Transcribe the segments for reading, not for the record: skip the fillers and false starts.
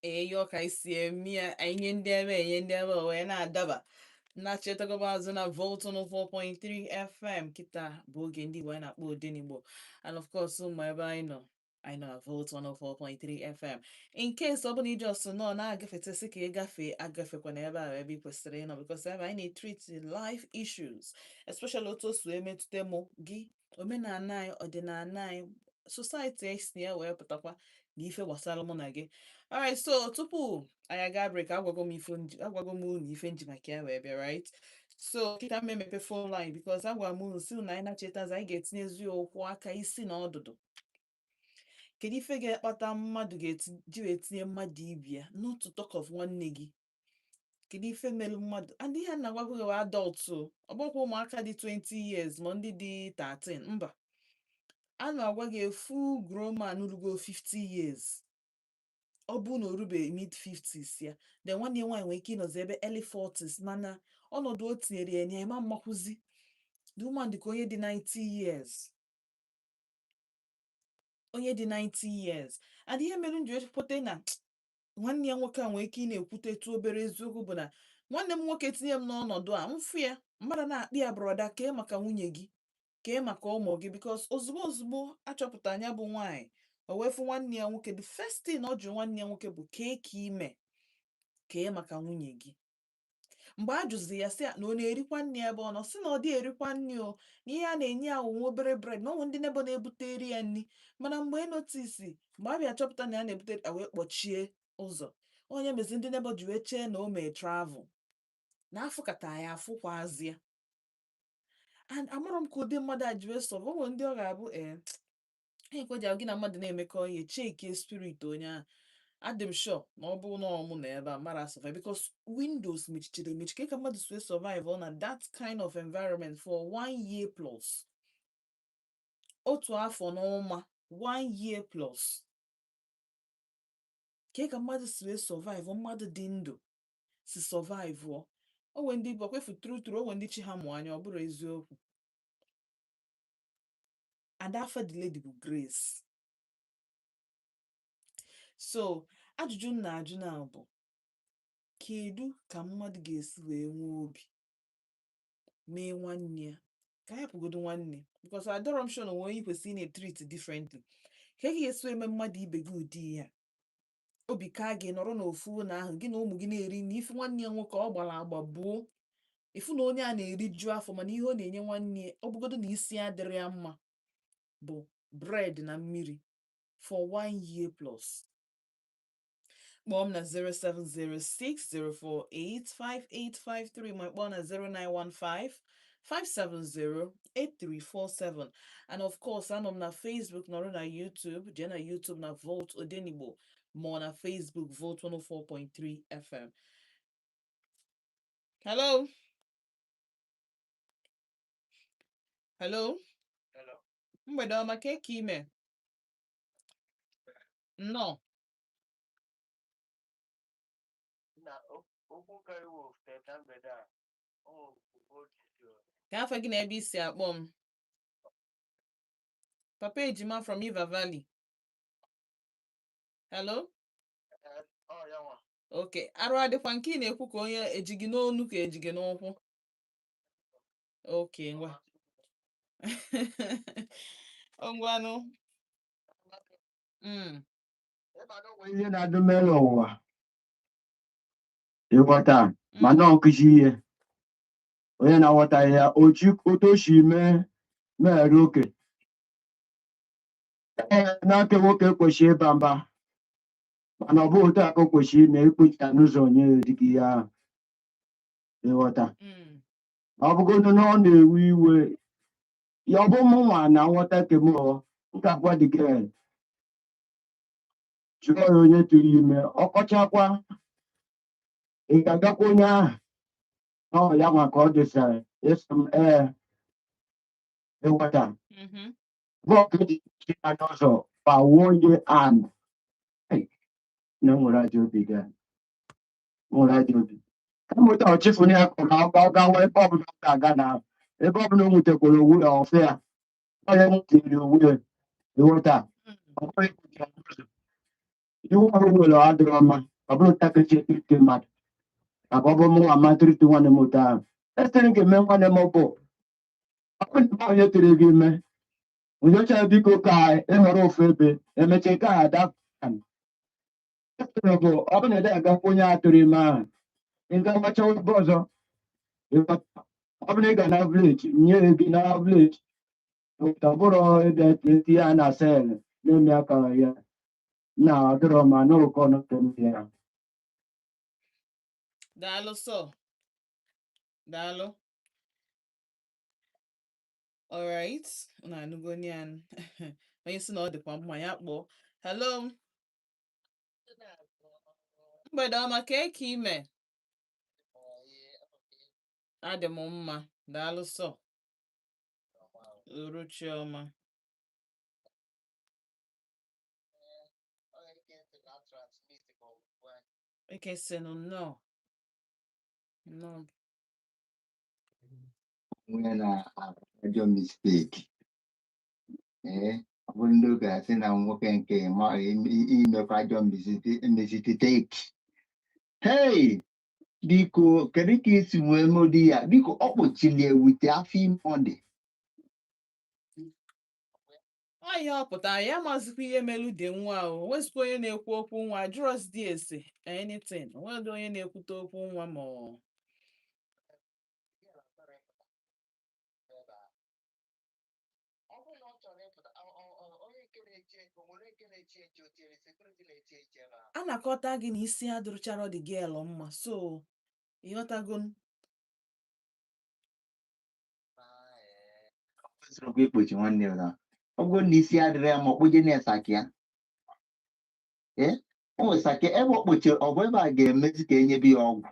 Eyo ka isi emi enye ndị ebe wee na-adaba na chetagoba azụ na Volt 4.3 FM kita bụ oge ndị Igbo anyị na-akpọ Odenigbo, and of course ụmụ ebe anyị nọ na Volt 104.3 FM. In case ọ bụla iji ọsọ nọ na-agafetesi ka agafekwa na ebe a ebe ị kwesịrị ịnọ, because ebe anyị na-etreat life issues, especially otu o si emetụta mụ gị, omenala anyị, ọdịnala anyị, society anyị si ya wee pụtakwa na ife gbasara mụ na gị. Alright, so tupu anyị aga break, agwago m unu ife nji maka ya wee bịa, right? So kita memepe phone line because agwara m unu si na anyị na-chetazi anyị ga-etinye eziokwu aka isi na ọdụdụ. Kedu ife ga-akpata mmadụ ga-eji etinye mmadụ ibia, not to talk of nwanne gị? Kedu ife mere mmadụ? And ihe na-agwago gị adult, ọ bụkwa ụmụaka dị 20 years ma ndị dị 13, mba. A na-agwa gị full grown man rugo 50 years. Ọ bụ na orube mid 50s ya, then nwanne ya nwaanyị nwere ike ịnọzi ebe early 40s, mana ọnọdụ o tinyere ya nye ma mmakwụzi. The woman dị ka onye dị 90 years. Onye dị 90 years. And ihe mere nji echepote na nwanne ya nwoke a nwere ike ị na-ekwute etu obere eziokwu bụ na nwanne m nwoke tinye m n'ọnọdụ a, mfụ ya mmadụ na-akpị ya broda kee maka nwunye gị, kee maka ụmụ gị, because ozugbo achọpụta anya bụ nwaanyị o wefu nwanne ya nwoke, the first thing ọ jụ nwanne ya nwoke bụ kee ka ime, kee maka nwunye gị. Mgbe a jụzi ya sị na ọ na-erikwa nne ebe ọ nọ, sị na ọ dị erikwa nne o, na ihe a na-enye ya nwa obere bread, na ọnwụ ndị nebo na-ebute eri ya nri, mana mgbe notisi, mgbe a bịa chọpụta na ya na-ebute wee kpọchie ụzọ, onye mezi ndị nebo ji wee chee na o mee travel, na afọ kata ya afụkwazi ya. And amarọ m ka ụdị mmadụ a ji wee sọ, ọ nwere ndị ọ ga-abụ ekweja gị na mmadụ na-emekọ ihe cheki spirit onye ahụ. Adị m sure na ọ bụ na ọmụ na ebe a mara survive, because windows mechichiri emechi ka mmadụ si survive on that kind of environment for 1 year plus. Otu afọ na ụma 1 year plus. Ka mmadụ si survive, mmadụ dị ndụ si survive o. Onwe ndị bụ kwefu true, onwe ndị chi ha mụ anya, ọ bụrụ eziokwu. And after the lady bụ Grace. So ajụjụ m na-ajụ na bụ kedu ka mmadụ ga-esi wee nwee obi mee nwanne ya, ka ya pụgodo nwanne, because adọrọ m sure na onwe kwesịrị na-treat differently. Ka ị ga-esi eme mmadụ ibe gị ụdị ya, obi ka gị nọrọ n'ofu na ahụ gị na ụmụ gị na-eri na ifu nwanne ya nwoke ọ gbara agba buo, ifu na onye a na-eri ju afọ, mana ihe ọ na-enye nwanne ọ bụgodo na isi adịrị ya mma bụ bread na mmiri for 1 year plus. Kpọọ m na 07060485853 ma kpọọ na 0915-570-8347. And of course, anọ m na Facebook, nọrọ na YouTube, jee na YouTube na Volt Odenigbo, ma na Facebook Volt 104.3 FM. Hello? Hello? Mgbede ọma, ka ime? No. Ka afọ gị na ebe isi akpọ m? Papa Ejima from River Valley. Hello? Okay, arụ adịkwa nke ị na-ekwu ka onye ejigi n'onu ka ejigi n'ụkwụ. Okay, ngwa. Ngwanụ. Ihe na-adụ mere ụwa ịghọta mana ọkụzi ihe onye na-aghọta ya otoshi mere oke n'aka nwoke kwesịrị ịba mba, mana ọ bụ otu aka kwesịrị ime ikpecha n'ụzọ onye dịka ihe ahụ ịghọta. Ọ bụgodu na ọ na-ewe iwe ya, ọ bụ mụ nwa na nghọta kemọ nkakwa dịka chụọ ya onye tụrụ ime ọkọchakwa, ị ga-agakwa onye ahụ ya maka ọ dịsara ịsị m ịghọta bọọkụ dị n'ụzọ for 1 year and hey, no more radio be there. More radio be. Come with our chief when you go where Bob Gana. A Bob no with the wood or fair. I am you will. You want that. You will other drama. About take a mat. A Bobo more a matter to one more time. Let's take a man one more. I couldn't buy it to the game. When you tell people guy, Emerald Febe, and make a guy that can. Open a deck of Punya to the man. In the much old bosom, if open a gun village, near a gina village, with a borrow that Tiana said, no Maka. Now, the Roma no corner to here. Daalụ so. Daalụ. Alright. Unu anụgo nyan. Onye si na ọ dịkwa mma ya kpọọ. Hello. Mgbede ọma ka eke ime. Adị m mma. Daalụ so. Uruchi ọma. Eke sị no. No. When I do mistake, I wouldn't look at it and working my email I don't mistake. Hey, Biko, can you kiss Modia? Biko, opportunity with the Afim on the Ọ ihe ọ pụtara ya amazikwa ihe melu dị nwa o wezikwa onye na-ekwu okwu nwa jụrọs dị ese anything onwedị onye na-ekwute okwu nwa ma ọ anakọta gị na isi adụrụchara dị gịel mma so ịghọtago ikpochi nwanne m na ọ bụrụ na isi adịrị ya ma ọ kpoje na-esaki ya o nwere saki ebe ọ kpochiri ọ bụ ebe a ga-emezi ka enyebe ya ọgwụ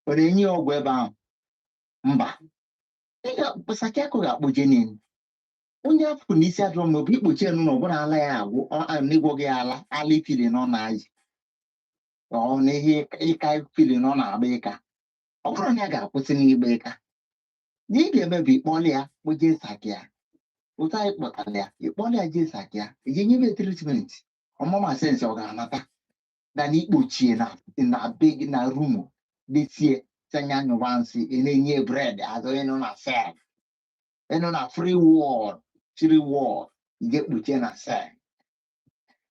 ọ na-enye ya ọgwụ ebe ahụ mba saki akụghị akpoje niile onye afọ na isi adịrọ ma ọ bụ ikpochi enu na ọbụla ala ya agwụ n'ịgwọ gị ala ifili na ọ na-ayị ọ na ihe ịka ifili na ọ na-agba ịka ọ bụrụ na ya ga-akwụsị n'igba ịka na ị ga-emebi ịkpọli ya kpoje saki ya otu anyị kpọtara ya ịkpọli ya jee saki ya eji nyebe tritmenti ọmụma sensị ọ ga-anata na ikpochie na be gị na rumu detie tenya nyụba nsị na-enye bred azụ ịnụ na sel ịnụ na free wọd chiri wọd ije kpuchie na sel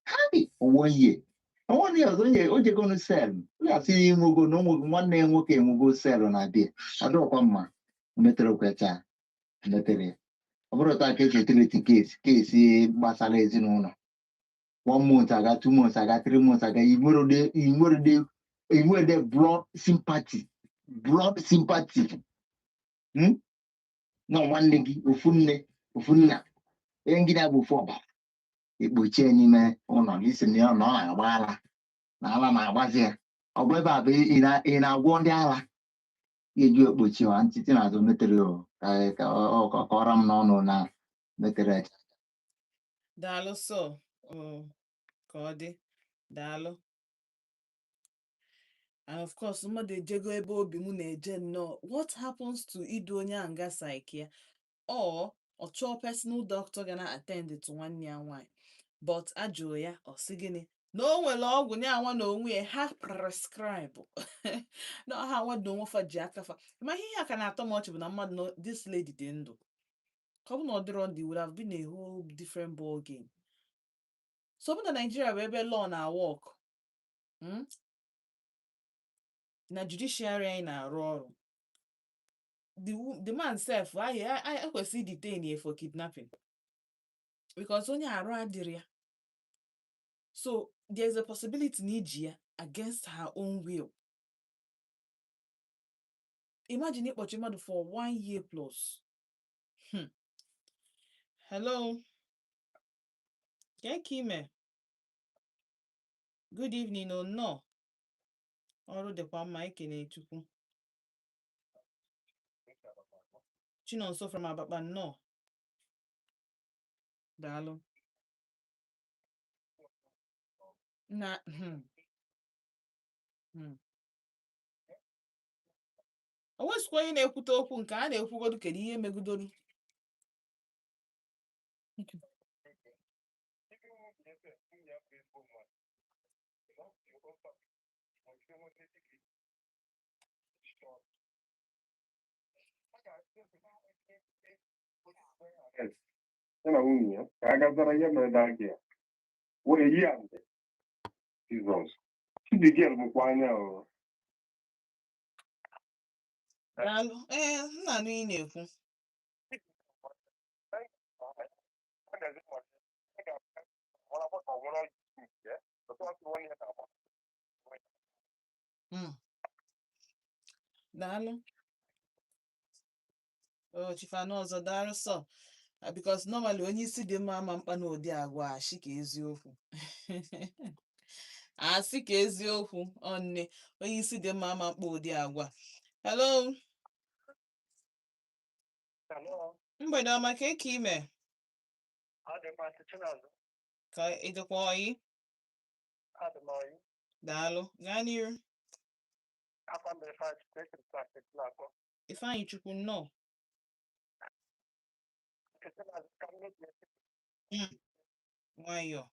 ha dị onwe ọzọ nye o jegonu sel asị enwego na ụmụ nwanne ya nwoke enwego selụ na bia ọdụkwa mma metere okwecha metere ọ bụrụ taa ka esi etriti kesi gbasara ezinụlọ 1 month aga 2 months aga 3 months aga inwere blood sympathy na nwanne gị ofu nne ofu nna ihe ngịda bụ ofu ọbara ikpochie n'ime ụlọ gị si na ọ na-agba ala na ala na-agbazi ya ọ bụ ebe a bụ ị na-agwọ ndị ala ga-eji okpochi ha ntịtị na-azụ metere ka ọra m n'ọnụ na metere daalụ so ka ọ dị daalụ and of course mmadụ ejego ebe obi m na-eje nnọọ what happens to idu onye a nga psyche ya ọ chọọ personal doctor ga na attend to nwanne ya nwaanyị but ajụrụ ya ọ sị gịnị na o nwere ọgwụ nye anwa na onwe ya ha prescribe na ha nwado onwefa ji akafa ma ihe a ka na-atọ m ọchị bụ na mmadụ na this lady dị ndụ ka ọ bụ na ọ dịrọ ndụ would have been a whole different ball game so ọ bụ na Nigeria bụ ebe law na work na judiciary anyị na-arụ ọrụ the man self I kwesịrị detain ya for kidnapping because onye arụ adịrị ya so there's a possibility na iji ya against her own will imagine ịkpọchi mmadụ for 1 year plus hello ka ime good evening no ọrụ dịkwa mma ekene Chukwu Chinonso from Abakpa nnọọ daalụ na o nwezikwa onye na-ekwute okwu nke a na-ekwugodu kedu ihe megudolu ya na nwunye ya ka a gazara ihe mere dagị ya were yi ya nde Jizọs Chidịgel bụkwa anya daalụ nna anụ ị na-ekwu daalụ chifana ọzọ daalụ sọ because normally onye isi dị mma ama mkpa na ụdị agwa asị ka eziokwu asị ka eziokwu ọnne onye isi dị mma ama mkpa ụdị agwa hello mgbede ọma ka eke ime ka ịdịkwa oyi daalụ gaa n'iru Ifeanyị Chukwu nnọọ nwayọọ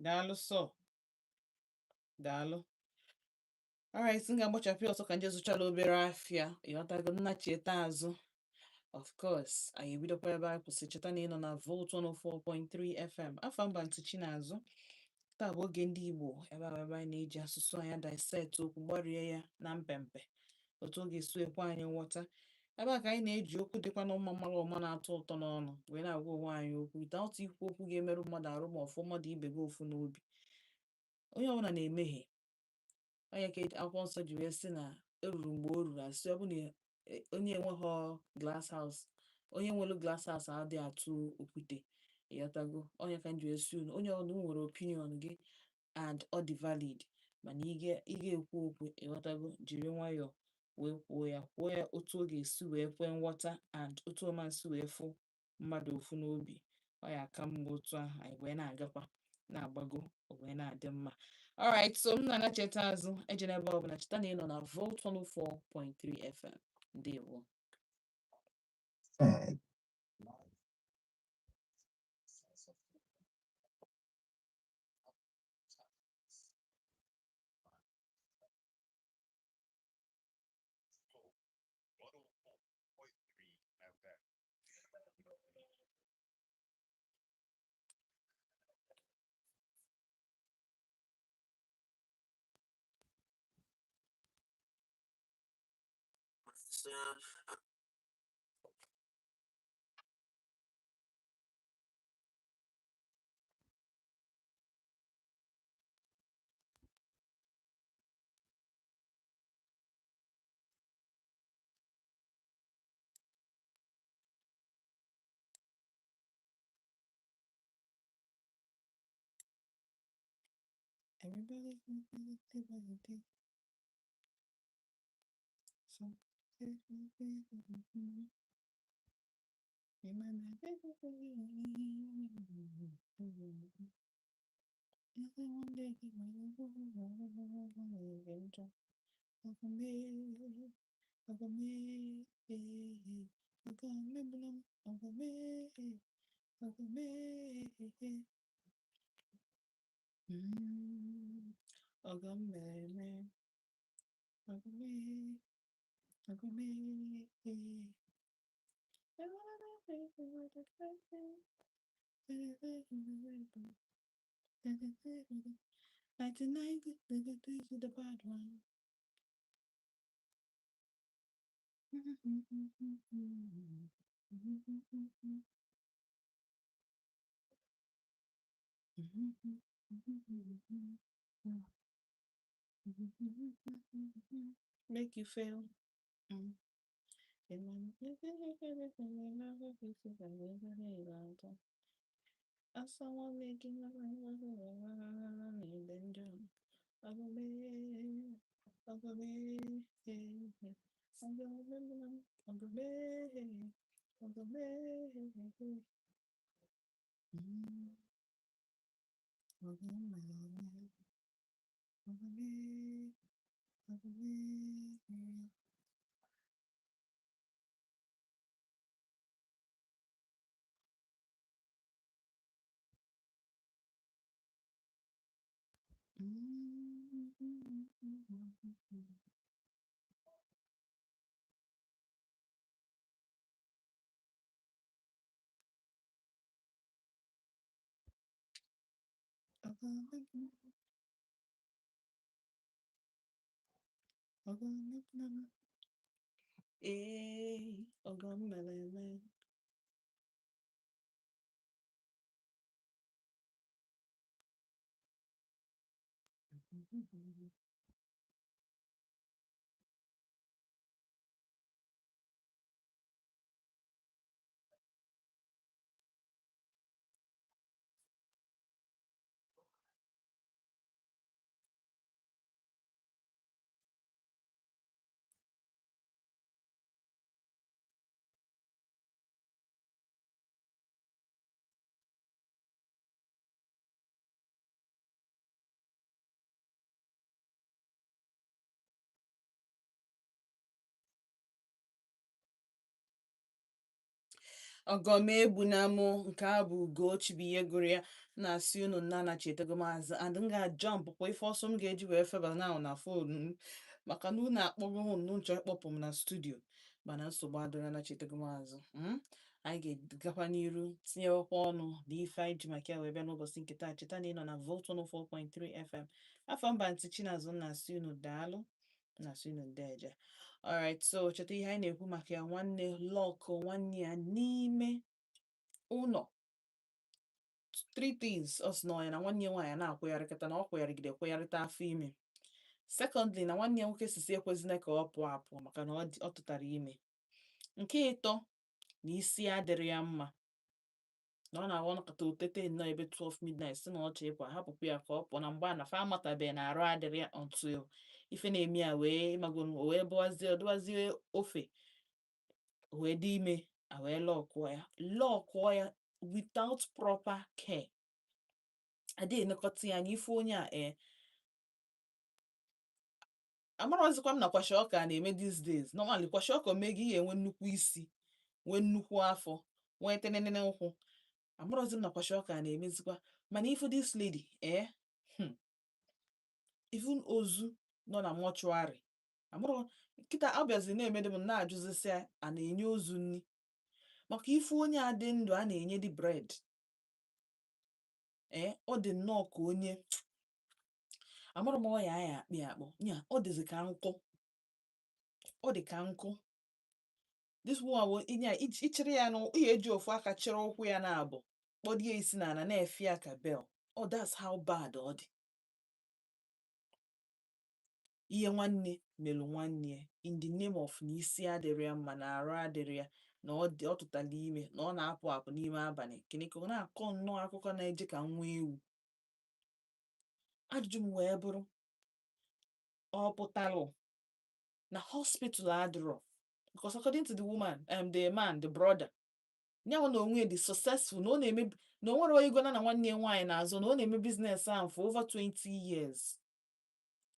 daalụ sọ daalụ alright m ga-agbachapụ ọsọ ka nje zụchala obere afịa ịghọtago nna cheta azụ of course anyị ebidokwa ebe anyị kwụsị cheta na ịnọ na Volt 104.3 FM afọ mba ntụchi n'azụ taa bụ oge ndị Igbo ebe anyị na-eji asụsụ anyị dissect okwu gbarie ya na mpempe otu oge esu ekwe anyị nghọta ebe a ka anyị na-eji okwu dịkwa na ụma mara ụma na-atọ ụtọ n'ọnụ wee na-agwa onwe anyị okwu without ikwu okwu ga-emerụ mmadụ arụ ma ọfụ mmadụ ibe gị ofu n'obi onye ọbụla na-emehie onye ka akwụkwọ nsọ ji wee sị na eruru mgbe o ruru asị ọ bụ na onye enweghị glass house onye nwere glass house adịghị atụ okwute ịghọtago onye ka nji esi unu onye ọbụla nwere opinion gị and ọ dị valid mana ị ga-ekwu okwu ịghọtago jiri nwayọọ wee kwuo ya otu ọ ga-esi wee kwee nghọta and otu ọmansi wee fụ mmadụ ofu n'obi ọ ya aka mma otu ahụ anyị wee na-agakwa na-agbago wee na-adị mma alright so m na-anacheta azụ ejena ebe ọbụla cheta na ị nọ na Volt 104.3 FM ndewo everybody The bad one. Make you feel. As someone making a Ogomegbu na mụ nke a bụ Ugochi bụ ihe gụrụ ya na-asị unu nna chetego maazị and m ga-ajọmp kwa ife ọsọ m ga-eji wee feba na fonu m maka na unu akpọgo m unu nchọ ịkpọpụ m na studio mana nsogbu adịrọ na chetego maazị anyị ga-agakwa n'iru tinyewekwa ọnụ na ife anyị ji maka ya wee bịa n'ụbọchị nke taa. Cheta na ị nọ na Volt 104.3 FM. Afọ mba ntị Chinazụ na-asị unu daalụ na-asị unu ndeeje. Alright, so cheta ihe anyị na-ekwu maka ya nwanne lọkụ nwanne ya n'ime ụlọ. 3 things ọ sị na ya na nwanne ya nwaanyị na-akwụgharịkọta na ọ kwụgharịgide kwụgharịta afọ ime. Secondly, na nwanne ya nwoke sisi ekwezina ka ọ pụọ apụọ maka na ọ tụtara ime. Nke ịtọ, na isi adịrị ya mma na ọ na-awa nakọta otete nnọọ ebe 12 midnight si na ọ chọ ịpụ hapụkwu ya ka ọ pụọ na mgbe a na fa amatabeghị na arụ adịrị ya until ife na-eme ya wee magon wee dụwazie ofe wee dị ime wee lọkụọ ya without proper care. Adịghị elekọta ya anya ife onye a amarọzikwa m na kwashi ọka na-eme these days. Normally kwashi ọka mee gị enwe nnukwu isi nwee nnukwu afọ nwee tenenene ụkwụ. Amarọzi m na kwashi ọka na-emezikwa mana ife this lady even ozu nọ na mọchụarị amụrụ nkịta abịazi na-emede m na-ajụzisia a na-enye ozu nri maka ife onye a dị ndụ a na-enye dị bred ọ dị nnọọ ka onye amụrụ m ọya ya akpị akpọ nya ọ dịzi ka nkụ ọ dị ka nkụ this one ichiri ya na ihe eji ofu aka chịrị ụkwụ ya na-abụ kpọdie isi na ana na-efe ya ka bell. Oh, that's how bad ọ dị. Ihe nwanne melụ nwanne in the name of na isi adịrị ya mma na arụ adịrị ya na ọ tụtara ime na ọ na-apụ apụ n'ime abalị kineke ọ na-akọ nnọọ akụkọ na-eje ka nwa ewu. Ajụjụ m wee bụrụ ọ pụtalụ na hospital adịrọ because according to the woman the man the brother nyanwa na onwe dị successful na ọ na-eme na o nwere ego na nwanne ya nwaanyị na-azụ na ọ na-eme business ahụ for over 20 years.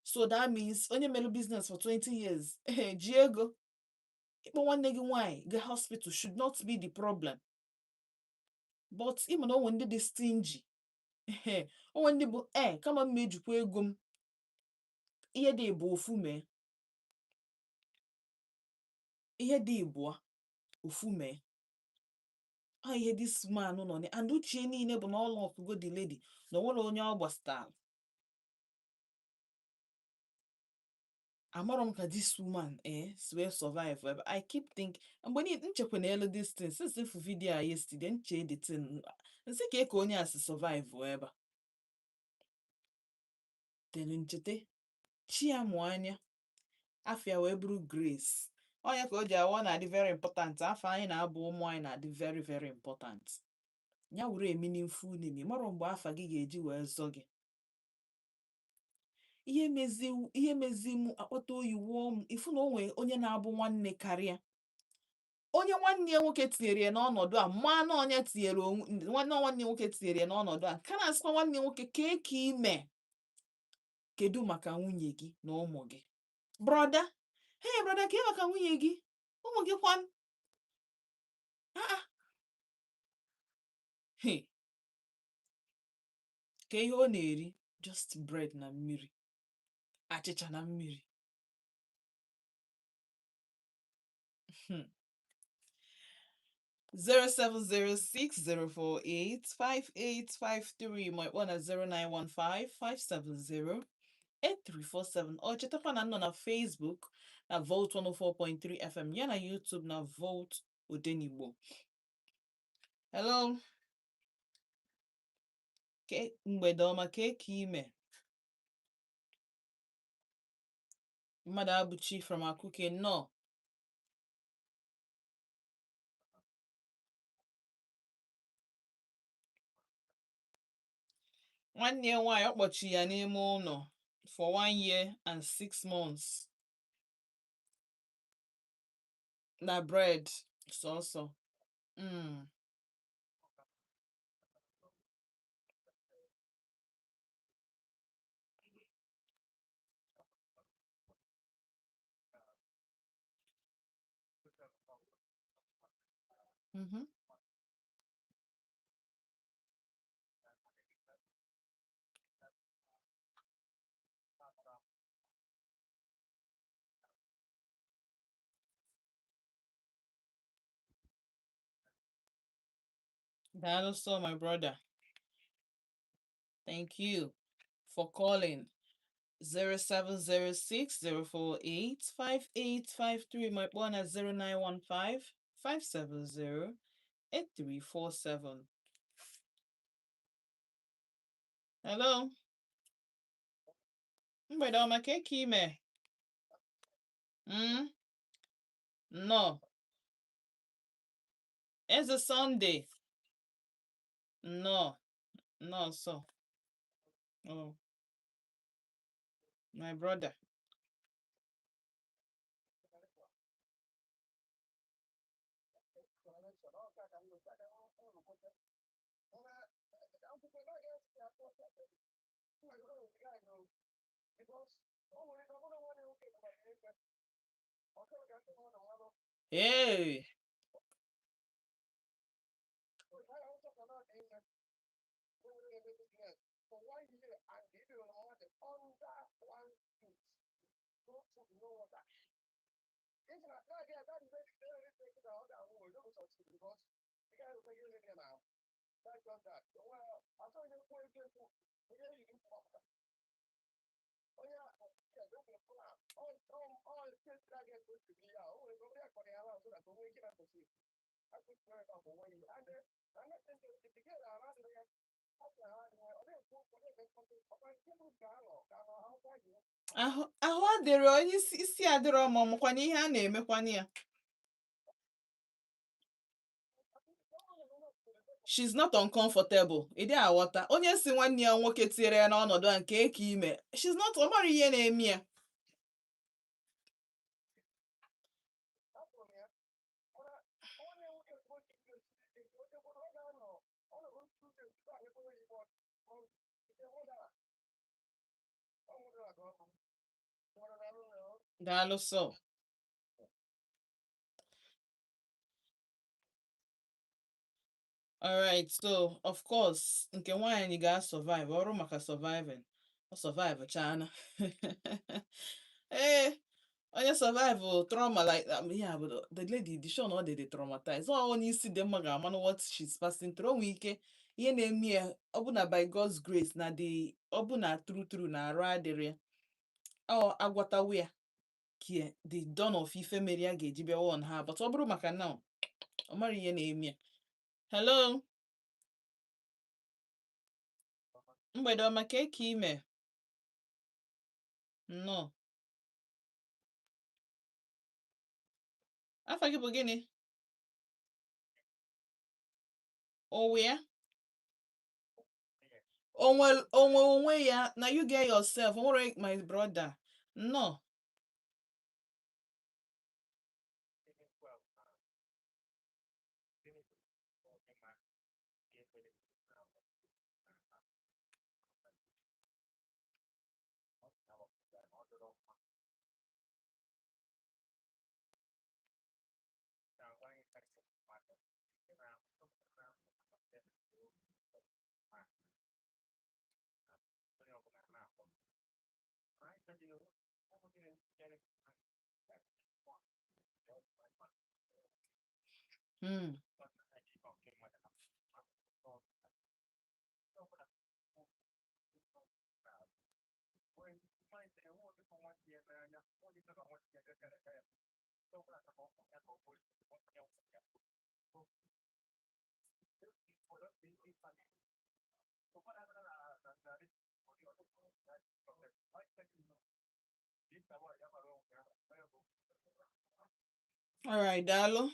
So that means onye mere business for 20 years ji ego ịkpọ nwanne gị nwaanyị ga hospital should not be the problem. But ịma na onwe ndị dị stingy onwe ndị bụ kama m ejikwa ego m ihe dị bụ ofu mee ihe dị ịbụọ ofu mee ihe this man nọ na and uche niile bụ na all of go the lady na onwere onye ọ gbasara. Amara m ka this woman si wee survive. I keep think mgbe ni nchekwa na elu this thing since ifu video yesterday nche the thing nsi ka onye a si survive ebe then nchete chi ya mụ anya afia wee bụrụ Grace onye ka o ji awọ na-adị very important afọ anyị na-abụ ụmụ anyị na-adị very very important ya were meaningful name mara mgbe afa gị ga-eji wee zọ gị ihe mezi m akpọta oyi wụọ m ifu na onwe onye na-abụ nwanne karịa onye nwanne ya nwoke tinyere ya n'ọnọdụ a ma na onye tinyere nwanne nwoke tinyere ya n'ọnọdụ a ka na-asịkwa nwanne nwoke ka ime kedu maka nwunye gị na ụmụ gị brother hey brother ka maka nwunye gị ụmụ gị kwan ka ihe ọ na-eri just bread na mmiri achịcha na mmiri 07060485853 ma ịkpọ na 09155708347 ọ chetakwa na nọ na Facebook na Volt 104.3 FM ya na YouTube na Volt Odenigbo. Hello mgbede ọma ka ime mmadụ abụchi from Akuke nọ nwanne ya nwaanyị ọ kpọchi ya n'ime ụlọ for 1 year and 6 months na bread sọsọ That also, my brother. Thank you for calling. 07060485853. My phone at 0915-570-8347. Hello. Mgbede ọma ka ime. No. It's a Sunday. No, so. Oh, my brother. Hey. ahụ adịrị onye isi adịrọ ọmụmụkwana ihe a na-emekwana ya. She's not uncomfortable. Ịdị aghọta onye si nwanne ya nwoke tinyere ya n'ọnọdụ a nke ime she's not ọ mara ihe na-eme ya. Daalụ sọ. All right, so of course, nke nwaanyị ga-survive ọrụ maka surviving. Ọ survive chana. Eh, onye survive trauma like that. Yeah, but the lady, the show no dey traumatized. So onye isi dị mma ga-ama what she's passing through. Onwe ike ihe na-eme ya ọ bụ na by God's grace na the ọ bụ na true na arụ adịrị ya. Ọ agwatawo ya kie the dawn of ife mere ya ga-eji bịa on ha, but ọ bụrụ maka now ọ mara ihe na-eme ya. Hello. Mgbede ọma ka eke ime. Nnọọ. Afa gị bụ gịnị? Owe ya? Onwe ya. Na you get yourself. Onwere my brother. Nnọọ. Hmm. All right, daalụ.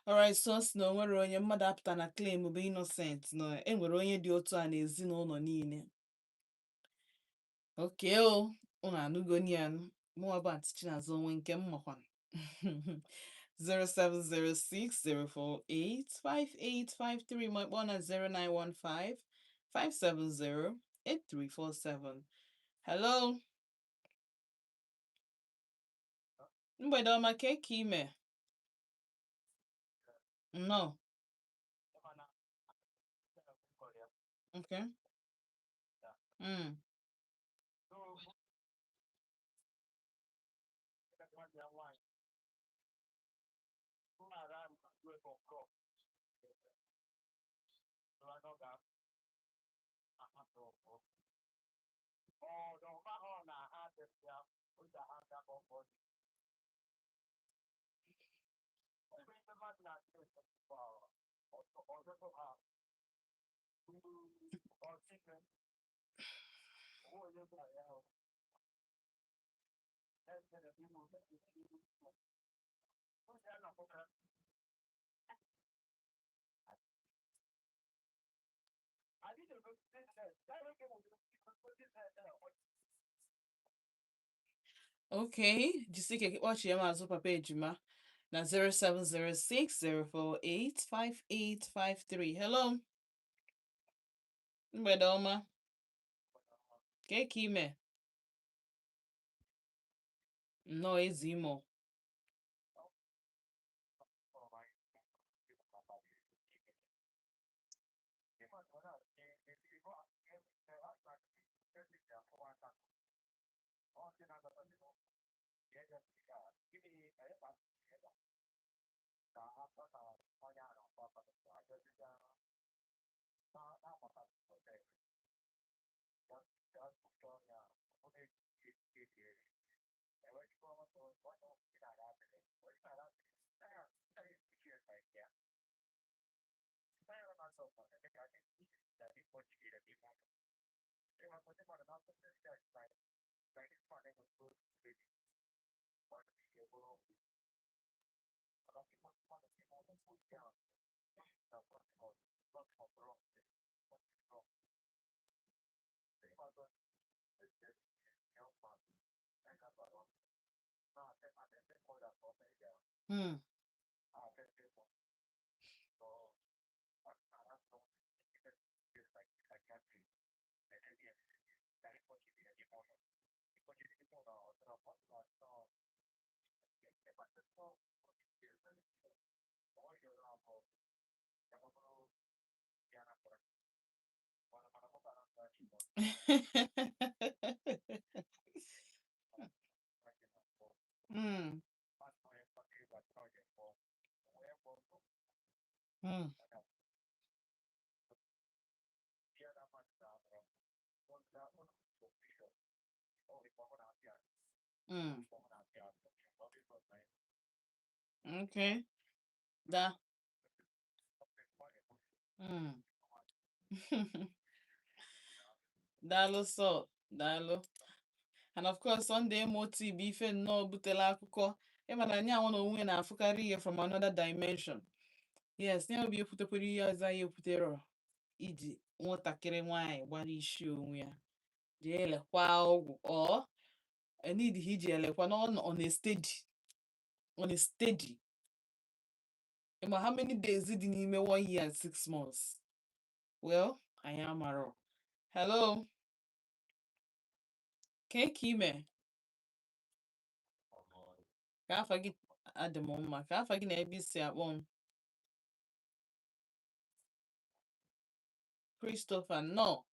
Alright, so si na o nwere onye mmadụ apụta na claim bụ innocent na enwere onye dị otu a n'ezinụlọ niile. Okay o, unu anụgo ya mụwa bụ Aunty Chinazụ onwe nke m makwanụ. 07060485853 ma kpọọ na 0915-570-8347. Hello, mgbede ọma ka eke ime. No. Okay. Mm. Okay, jisike kpọchie maazụ Papa Ejima na 07060485853. Hello, mgbede ọma ka eke ime. Nnọọ ezi imo. Hmm. Mm. Mm. Mm. Okay. Da. Mm. Daalụ sọ. Daalụ. And of course, Sunday moti bụ ife nnọọ butela akụkọ. Ịma na anyị anwụ na onwe na-afụkarị ihe from another dimension. Yes, ya bụ ekwutekwere ihe ọzọ anyị ekwuterọ iji nwatakịrị nwaanyị gbara isi onwe ya jee elekwa ọgwụ ọ enidighi iji elekwa on a steady on a steady. Ịma how many days dị n'ime 1 year and 6 months? Well, anyị amarọ. Hello, ka ime? Ka afa gị adị m mma. Ka afa gị na ebe isi akpọ m? Christopher, no.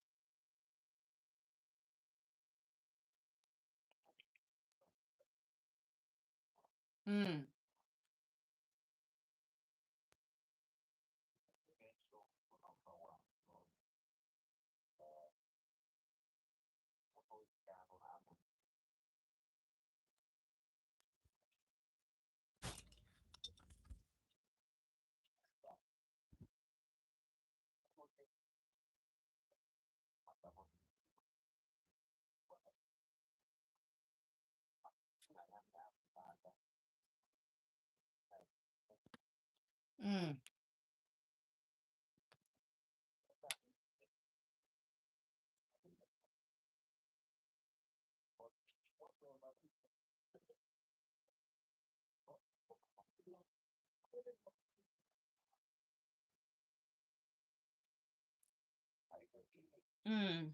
Mm. Mm. Mm.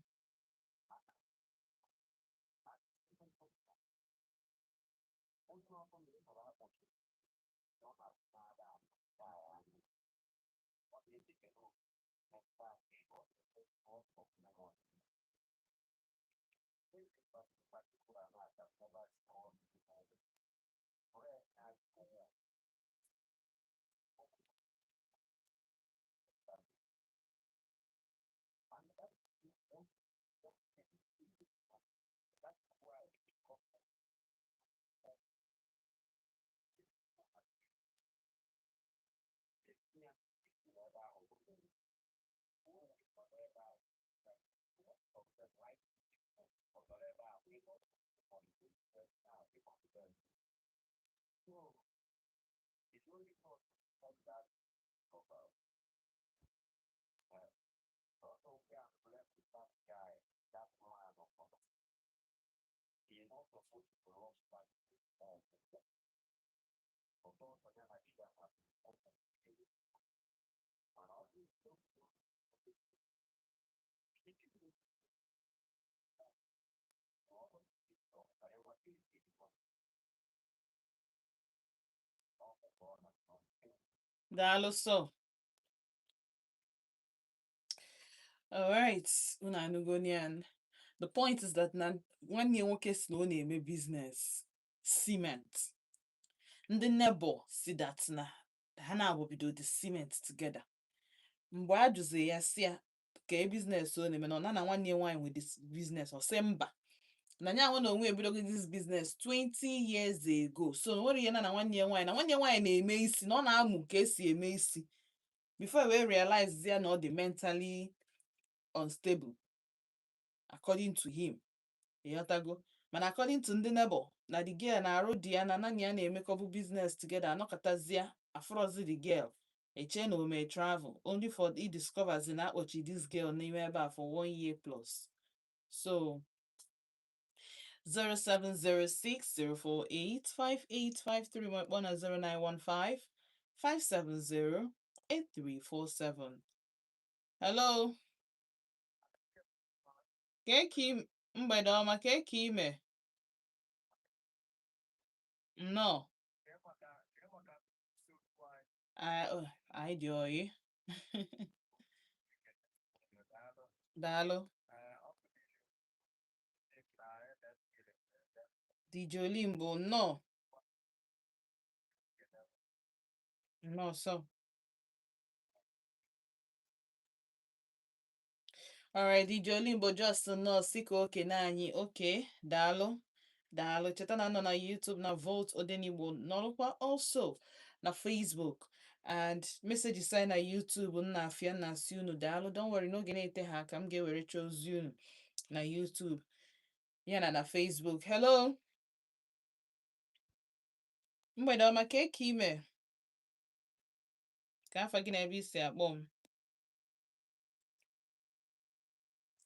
Daalụ sọ. All right. Unu anụgo nian. The point is that na nwanne ya nwoke si na ọ na-eme business cement. Ndị neighbor si that na ha na-abụ bido the cement together. Mgbe a jụzi ya si ya ka business ọ na-eme na ọ na nwanne ya nwaanyị nwe this business ọ sị mba na nya nwe na onwe ebidogo this business 20 years ago. So nwere ihe na nwanne ya nwaanyị na-eme isi na ọ na-amụ ka esi eme isi before we realize ya na ọ dị mentally unstable according to him. Ịghọtago? Mana according to ndị neighbor na the girl na-arụ di ya na nanya ya na-emekọbụ business together anọkọtazịa afrozi the girl eche na o may travel only for he discovers na akpọchi this girl n'ime ebe a for 1 year plus. So 0706-048-5853 maọbụ na 0915-570-8347. Hello. Keki mgbede ọma, keki ime? No. Anyị dị oyi. Daalụ. DJ Olimbo, nnọọ. Nnọọ so. Alright, DJ Olimbo just nnọọ si ka okene anyị. Okay, daalụ. Daalụ. Cheta na nọ na YouTube na Vote Odenigbo. Nọrọkwa also na Facebook. And message sign na YouTube nna afịa na asị unu daalụ. Don't worry, n'oge na-ete ha ka m ga-ewere chozi unu na YouTube. Yana na Facebook. Hello. Mgbede ọma ka eke ime. Ka afa gị na ebe isi akpọ m.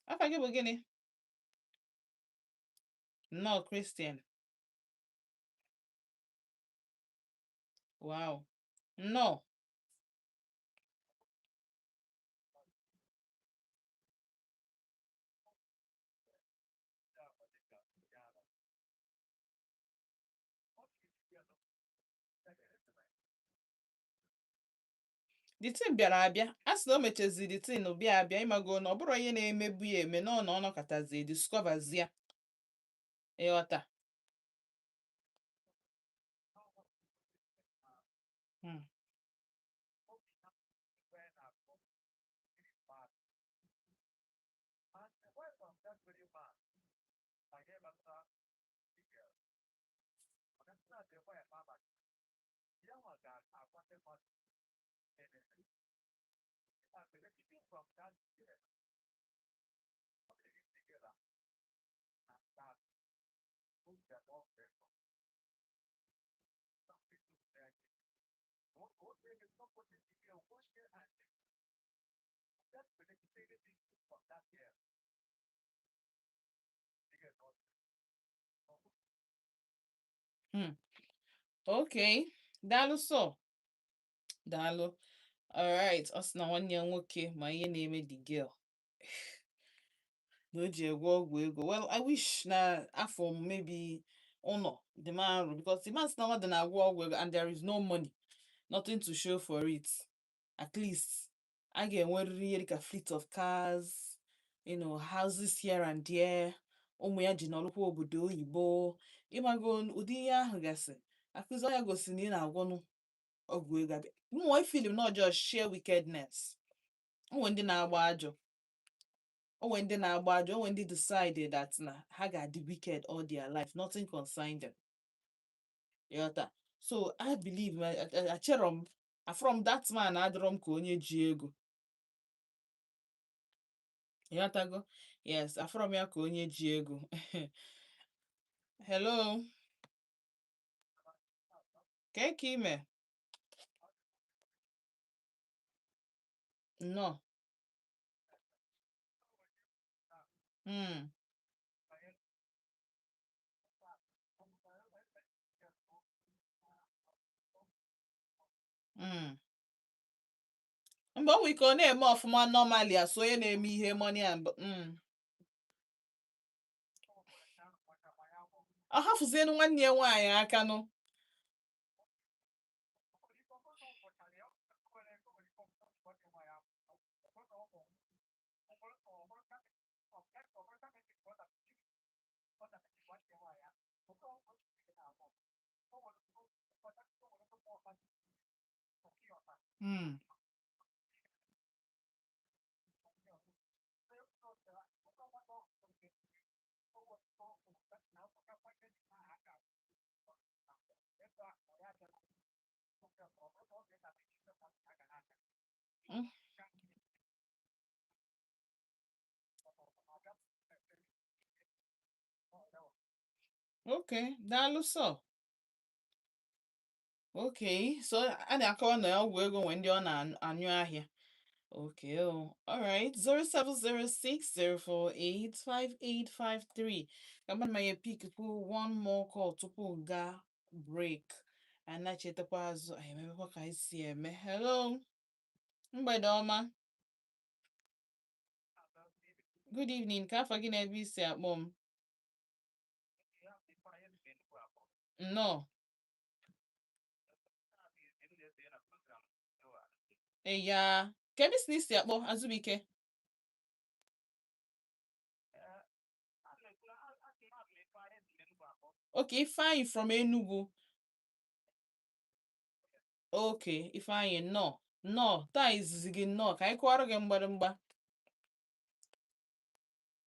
Afa gị bụ gịnị? Nnọọ Christian. Wow. Nnọọ. The tin bịara abịa. A sị na o mechezi the tin bịa abịa ịmago na ọ bụrụ ihe na-emebu ya eme na ọ nọkọtazi discoverzi ya. Ịghọta. Okay. Daalụ so. Daalụ. Alright. Ọ sị na nwanne ya nwoke ma ihe na-eme the girl. Na o ji egwe ọgwụ ego. Well, I wish na afọ maybe ụnọ the man because the man sị na mmadụ na-agwọ ọgwụ ego and there is no money. Nothing to show for it. At least a ga-enwerịrị ihe dịka fleet of cars, houses here and there. Ụmụ ya ji n'ọlụkwa obodo oyibo. Ịmago ụdị ihe ahụ gasị. Akụzi ya gosi na ị na-agwọnụ ọgwụ ego abịa. Ụmụ film not just share wickedness. Onwe ndị na-agba ajọ. Onwe ndị na-agba ajọ. Onwe ndị decide that na ha ga-adị wicked all their life. Nothing concerned them. Yota. So I believe acherom from that man adịrọ m ka onye ji ego. Yotago? Yes, from ya ka onye ji ego. Hello. Ke ime? No. Mgbe onwe ike ọ na-eme ọfụma normally as onye na-eme ihe money and ọ hafụzienu nwanne ya nwaanyị aka nụ. Okay, daalụ so. Okay, so a na-akọwa na ọgwụ ego nwe ndị ọ na-anyụ ahịa. Okay, all right. 0706048583. Come on, my pick one more call tupu ga break. And I chetakwa azụ. I remember ka isi eme. Hello. Mgbede ọma. Good evening. Ka afọ gị na ebe isi akpọ m? No. Eya, kedu si n'isi akpọ Azụbike? Okay, Ifeanyi from Enugu. Okay, Ifeanyi nnọọ taa izizi gị nnọọ ka anyị kụọrọ gị mgbịrịmgba.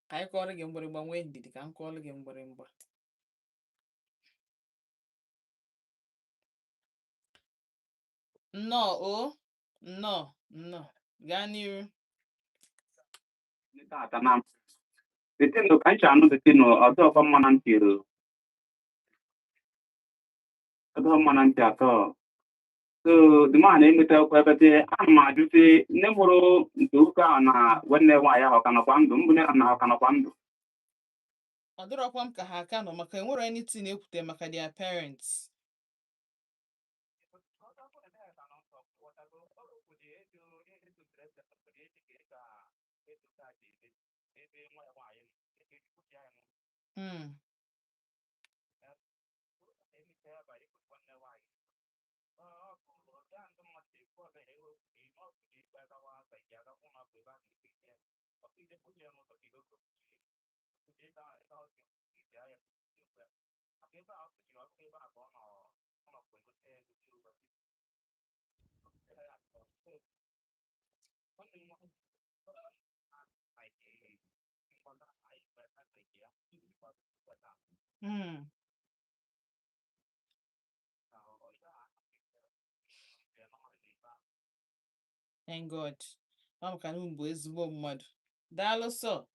Ka anyị kụọrọ gị mgbịrịmgba, nwee ndidi ka m kụọrọ gị mgbịrịmgba. Nnọọ gaa n'iru. Detendo kancha anu deteno ato pa manantiro ato mananti ato so the man emeta kwa bete ama dute nemoro ntuka na wenne wa ya hokana kwandu mbune na hokana kwandu Ọ dịrọkwa m ka ha aka nọ maka enwere anything ekwute maka their parents. Thank God. Maka na bụ ezigbo mmadụ. Daalụ sọ.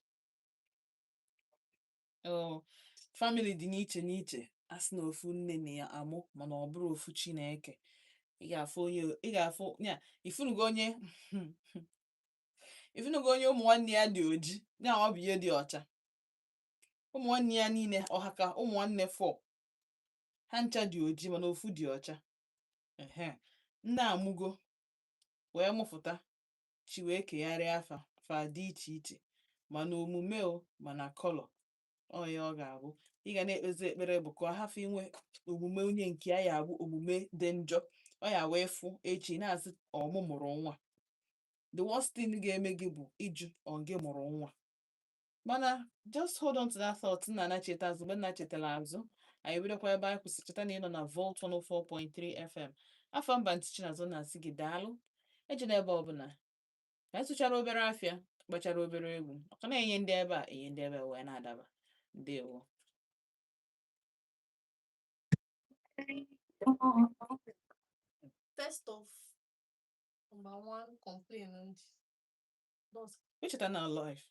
Family dị n'iche n'iche. A sị na ofu nne na ya amụ mana ọ bụrụ ofu Chineke. Ị ga-afụ ya ifunugo onye ụmụ nwanne ya dị oji ya ọ bụ ihe dị ọcha. Ụmụ nwanne ya niile ọha ka ụmụ nwanne 4 ha ncha dị oji mana ofu dị ọcha. Nne amụgo wee mụfụta chi wee kegharịa fa dị iche iche mana omume mana kọlọ ya ọ ga-abụ ị ga na-ekpezi ekpere bụ ka ọ hafụ inwe omume onye nke ya abụ omume dị njọ ọ ya wee fụ echi na-asị ọmụmụrụ nwa. The worst thing ga-eme gị bụ ịjụ gị mụrụ nwa. Mana just hold on to that thought. Nna na-cheta azụ mgbe nna chetara azụ anyị bidokwa ebe anyị kwụsị. Cheta na ị nọ na Volt 104.3 FM. Afọ mba ntị Chinazụ na-asị gị daalụ. Ejila ebe ọbụla ka anyị sụchara obere afịa gbachara obere egwu ọka na-enye ndị ebe a enye ndị ebe wee na-adaba. Ndewo. First of number one complaint Which is not life.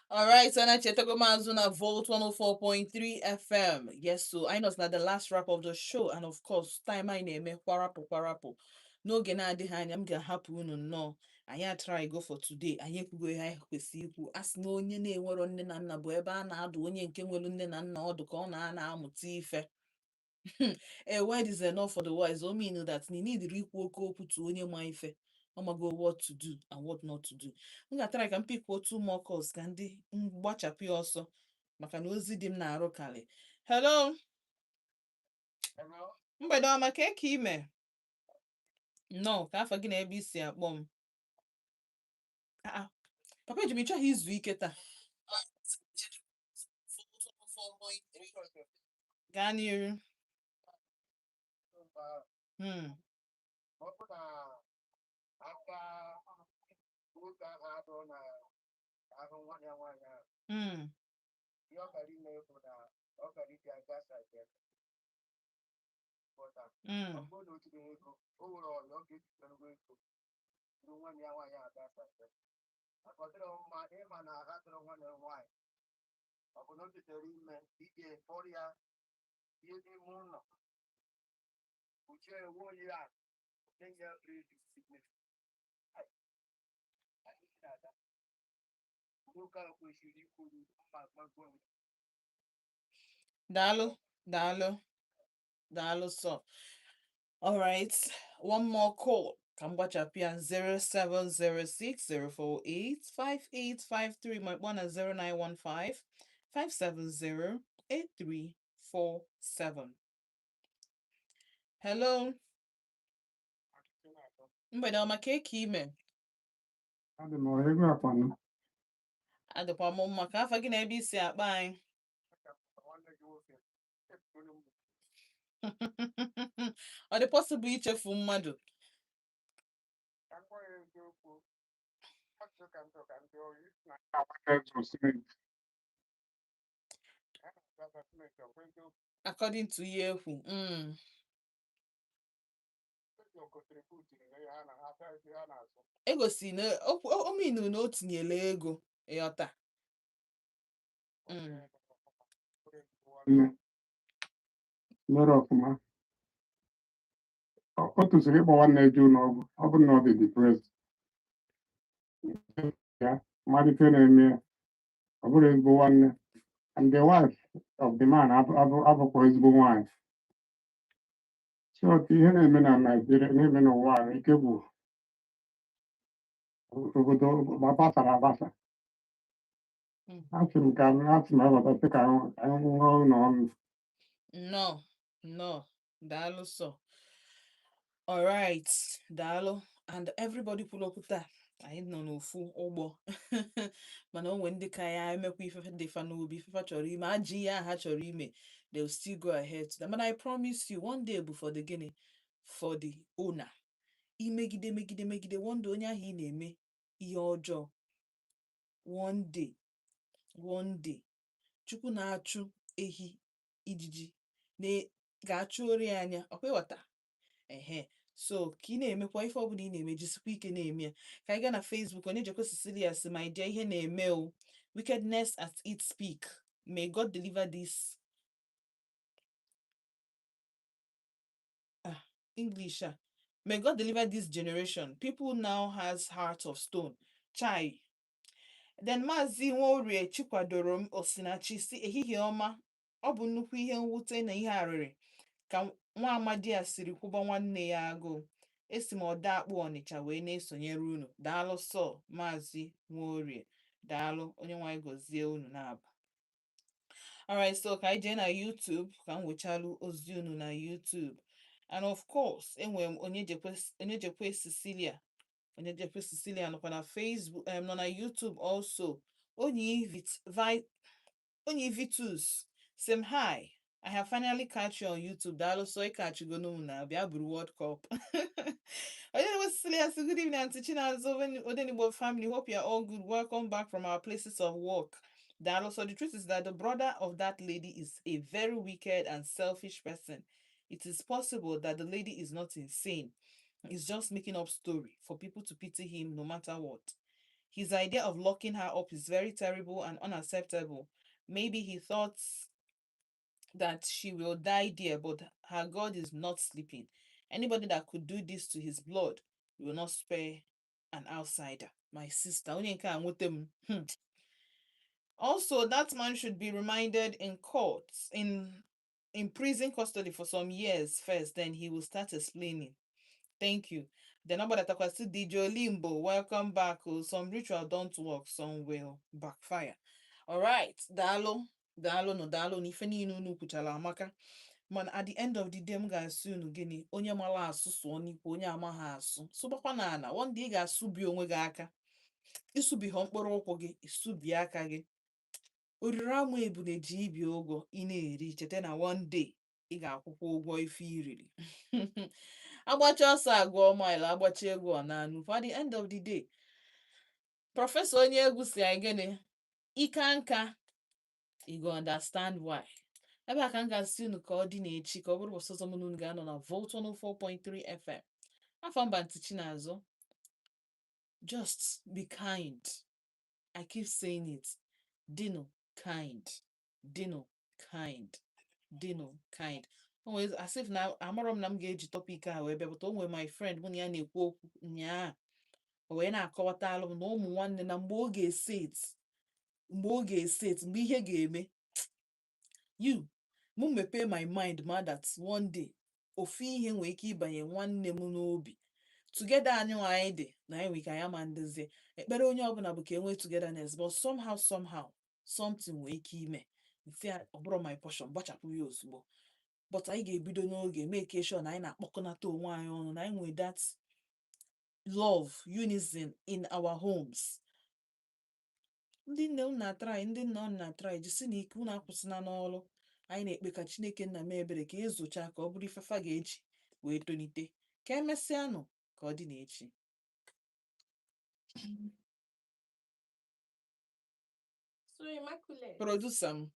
All right, so na Chetako Mazuna Volt 104.3 FM. Yes, so I know it's not the last wrap of the show, and of course, time I name kwarapo kwarapo. No gena de hanya m ga-ahapụ unu nnọọ. Anyị try go for today. Anyị ekwugo ihe anyị kwesịrị ikwu. Asị na onye na-enwero nne na nna bụ ebe a na-adụ onye nke nwere nne na nna ọdụ ka ọ na-amụta ife. A word is enough for the wise. O mean that you need ikwu oke okwu to onye ma ife. Omago what to do and what not to do. M ga-atara ka m pick two more calls ka ndị gbachapụ ya ọsọ maka na ozi dị m na-arụ karị. Hello. Mgbede ọma ka eke ime. No, ka afọ gị na ebe isi akpọ m. Papa eji m ịchọghị izu ike taa. Gaa n'iru. Dalo so. All right, one more call. Kambachapian 0706 048 5853. My one is 0915 570 8347. Hello. Mgbede ọma ka eke ime. Adị m ọrụ ego akwanụ. Adịkwa m mma ka afọ gị na ebe isi akpa anyị. Ọ dị possible ichefu mmadụ? According to ihe ekwu. Egosi na o mean na o tinyela ego ịghọta. Mere ọfụma. Ọ tụsịrị ịkpọ nwanne Eju n'ọgwụ. Ọ bụrụ na ọ dị depressed. Ya mmadụ ife na-eme ya. Ọ bụrụ ezigbo nwanne. And the wife of the man abụkwa ezigbo nwaanyị. So ihe na-eme na Naịjirịa na-eme n'ụwa a ike bụ obodo gbasara agbasa. Asị m aghọtasị ka anyị nwụọ ụlọ ọnụ. No. Daalụ sọ. All right, daalụ. And everybody kwuru okwu taa. Anyị nọ n'ofu ụgbọ. Mana onwe ndị ka ya emekwa ifefe dị fa n'obi, ifefe chọrọ ime, ajị ihe ha chọrọ ime, they'll still go ahead to them. But I promise you, one day before the gịnị, for the owner. Imegide, one day onye ahụ ị na-eme ihe ọjọọ. One day, Chukwu na-achụ ehi ijiji ga-achụ ori anya, ọkwa ịghọta? So ka ị na-emekwa ife ọbụla ị na-eme jisikwa ike na-eme ya. Ka anyị gaa na Facebook, onye jekwa Cecilia si my dear ihe na-eme o. Wickedness at its peak. May God deliver this English. May God deliver this generation. People now has heart of stone. Chai. Then Maazị Nworie Chikwadoro m Osinachi si ehihie ọma. Ọ bụ nnukwu ihe mwute na ihe arịrị ka nwa amadi a siri kwụba nwanne ya agụụ. Esi m ọda akpụ Ọnịcha wee na-esonyere unu. Daalụ sọ Maazị Nworie. Daalụ, onye nwanyị gọzie unu na-abụ. Alright, so ka anyị jee na YouTube ka m wechalụ ozi unu na YouTube. And of course, enwere m onye jekwe Cecilia. Onye jekwe Cecilia nọkwa na Facebook, nọ na YouTube also. Onye Vitus. Sim hi. I have finally catch you on YouTube. Dalo so I catch you go no na bia buru World Cup. Good evening, Auntie China Odenigbo family. Hope you are all good. Welcome back from our places of work. Dalo, so the truth is that the brother of that lady is a very wicked and selfish person. It is possible that the lady is not insane. He's just making up story for people to pity him no matter what. His idea of locking her up is very terrible and unacceptable. Maybe he thought that she will die there, but her God is not sleeping. Anybody that could do this to his blood will not spare an outsider. My sister, onye nke a nwute m. Also, that man should be reminded in court, in prison custody for some years first, then he will start explaining. Thank you. The number that I see DJ Limbo, welcome back. Oh, some ritual don't work, some will backfire. All right, dalo, no dalo, ni feni unu kuchala amaka. Man, at the end of the day, m ga-asụ unu gịnị onye mara asụ sụọ n'ikwu onye amaghị asụ sụbakwa n'ala one day ị ga-asụbi onwe gị aka ịsụbi ha mkpụrụ ụkwụ gị ịsụbi aka gị oriri amụ ebule ji ibi ụgwọ ị na-eri cheta na one day ị ga-akwụkwọ ụgwọ ife iriri agbacha ọsọ agụọ maịlụ agbacha egwu ọ na-anụ for the end of the day prọfesọ onye egwu si anyị gịnị ike nka you go understand why. Ebe a ka m ga-asị unu ka ọ dị n'echi ka ọ bụrụ ụbọchị ọzọ mụ na unu ga-anọ na Volt 104.3 FM. Afọ mba ntichi n'azụ. Just be kind. I keep saying it. Dino kind. Dino kind. Dino kind. Always as if na amara m na m ga-eji topic a wee bịa but o nwere my friend mụ na ya na-ekwu okwu nyaa o wee na-akọwata alụ m na ụmụ nwanne na mgbe ọ ga-eset mgbe ihe ga-eme you mụ mepee my mind ma that one day ofu ihe nwere ike ịbanye nwanne m n'obi together anyị dị na anyị nwere ike anya ma ndozie ekpere onye ọbụla bụ ka enwee togetherness but somehow something nwere ike ime nsi ọ bụrụ my portion gbachapụ ya ozugbo but anyị ga-ebido n'oge make sure na anyị na-akpọkọnata onwe anyị ọnụ na anyị nwere that love unison in our homes. Ndị nne unu na-atrai ndị nna unu na-atrai jisi na ike unu akwụsịna n'ọrụ anyị na-ekpe ka Chineke nna m ebere ka ezocha ka ọ bụrụ ifefa ga-eji wee tonite ka emesịanụ ka ọ dị n'echi. So immaculate. Producer m